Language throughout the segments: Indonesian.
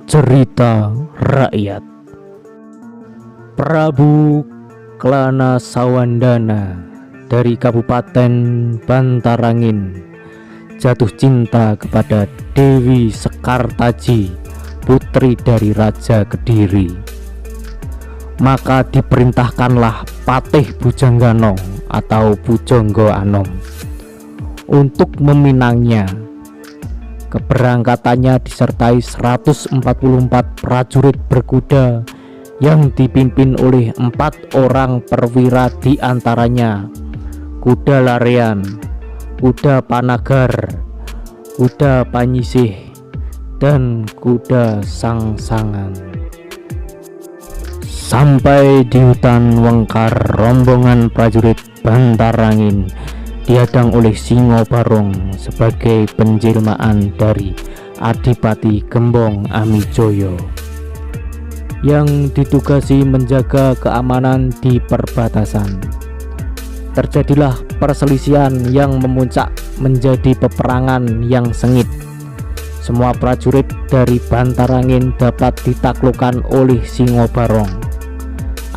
Cerita rakyat. Prabu Klana Sawandana dari Kabupaten Bantarangin jatuh cinta kepada Dewi Sekartaji, putri dari Raja Kediri. Maka diperintahkanlah Patih Bujanggano atau Pujangga Anom untuk meminangnya. Keberangkatannya disertai 144 prajurit berkuda yang dipimpin oleh 4 orang perwira, di antaranya kuda larian, kuda panagar, kuda panyisih, dan kuda sangsangan. Sampai di hutan Wengkar, rombongan prajurit Bantarangin dihadang oleh Singobarong sebagai penjelmaan dari Adipati Gembong Amijoyo yang ditugasi menjaga keamanan di perbatasan. Terjadilah perselisihan yang memuncak menjadi peperangan yang sengit. Semua prajurit dari Bantarangin dapat ditaklukkan oleh Singobarong.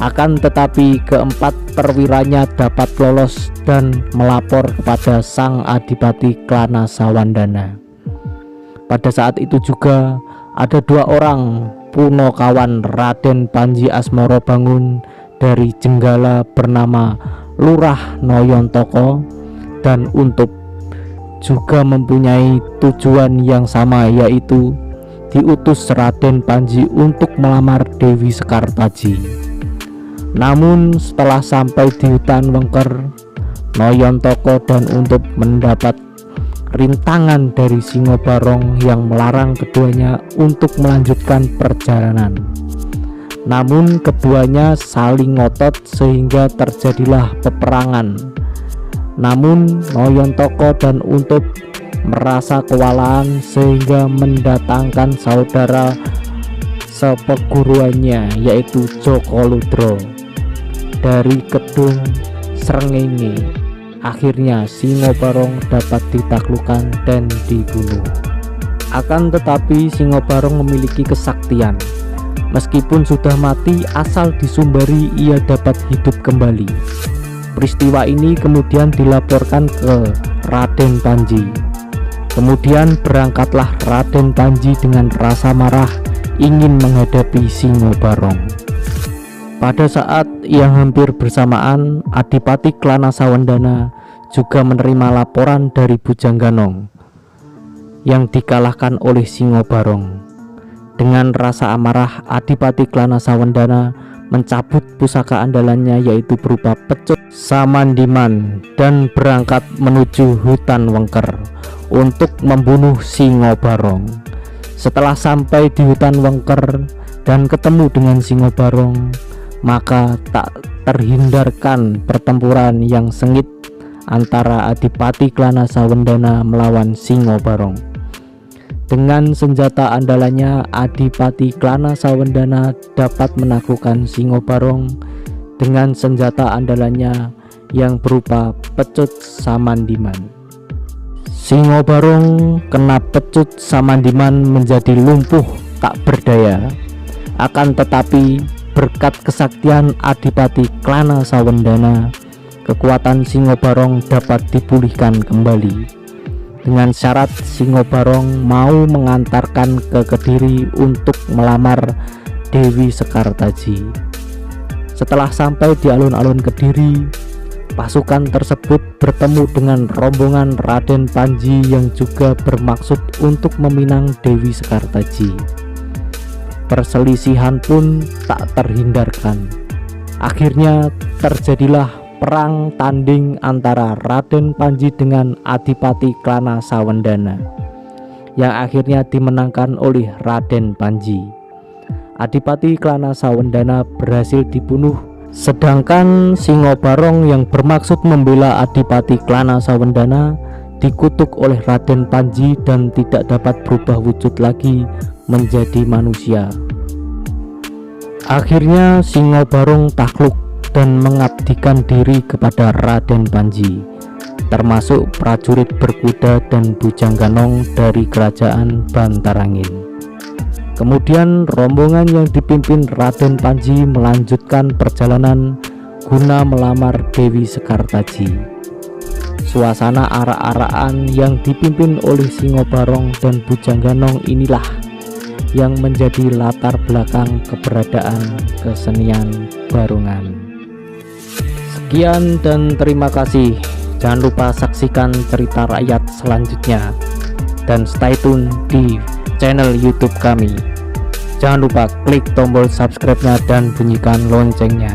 Akan tetapi keempat perwiranya dapat lolos dan melapor kepada sang Adipati Klana Sawandana. Pada saat itu juga ada 2 orang punokawan Raden Panji Asmorobangun dari Jenggala bernama Lurah Noyontoko dan Untup juga mempunyai tujuan yang sama, yaitu diutus Raden Panji untuk melamar Dewi Sekartaji. Namun setelah sampai di hutan Wengker, Noyontoko dan Untup mendapat rintangan dari Singobarong yang melarang keduanya untuk melanjutkan perjalanan. Namun keduanya saling ngotot sehingga terjadilah peperangan. Namun Noyontoko dan Untup merasa kewalahan sehingga mendatangkan saudara seperguruannya, yaitu Joko Ludro dari Kedung Srengenge. Akhirnya Singobarong dapat ditaklukkan dan dibunuh. Akan tetapi Singobarong memiliki kesaktian. Meskipun sudah mati, asal disumbari ia dapat hidup kembali. Peristiwa ini kemudian dilaporkan ke Raden Panji. Kemudian berangkatlah Raden Panji dengan rasa marah ingin menghadapi Singobarong. Pada saat yang hampir bersamaan, Adipati Klana Sawandana juga menerima laporan dari Bujanggano yang dikalahkan oleh Singobarong. Dengan rasa amarah, Adipati Klana Sawandana mencabut pusaka andalannya, yaitu berupa pecut Samandiman, dan berangkat menuju hutan Wengker untuk membunuh Singobarong. Setelah sampai di hutan Wengker dan ketemu dengan Singobarong, maka tak terhindarkan pertempuran yang sengit antara Adipati Klana Sawandana melawan Singobarong. Dengan senjata andalannya, Adipati Klana Sawandana dapat menaklukkan Singobarong dengan senjata andalannya yang berupa pecut Samandiman. Singobarong kena pecut Samandiman menjadi lumpuh tak berdaya. Akan tetapi berkat kesaktian Adipati Klana Sawandana, kekuatan Singobarong dapat dipulihkan kembali. Dengan syarat Singobarong mau mengantarkan ke Kediri untuk melamar Dewi Sekartaji. Setelah sampai di alun-alun Kediri, pasukan tersebut bertemu dengan rombongan Raden Panji yang juga bermaksud untuk meminang Dewi Sekartaji. Perselisihan pun tak terhindarkan. Akhirnya terjadilah perang tanding antara Raden Panji dengan Adipati Klana Sawandana yang akhirnya dimenangkan oleh Raden Panji. Adipati Klana Sawandana berhasil dibunuh, sedangkan Singobarong yang bermaksud membela Adipati Klana Sawandana dikutuk oleh Raden Panji dan tidak dapat berubah wujud lagi menjadi manusia. Akhirnya Singobarong takluk dan mengabdikan diri kepada Raden Panji, termasuk prajurit berkuda dan Bujanggano dari kerajaan Bantarangin. Kemudian rombongan yang dipimpin Raden Panji melanjutkan perjalanan guna melamar Dewi Sekartaji. Suasana arak-arakan yang dipimpin oleh Singobarong dan Bujangganong inilah yang menjadi latar belakang keberadaan kesenian Barongan. Sekian dan terima kasih. Jangan lupa saksikan cerita rakyat selanjutnya dan stay tune di channel YouTube kami. Jangan lupa klik tombol subscribe-nya dan bunyikan loncengnya.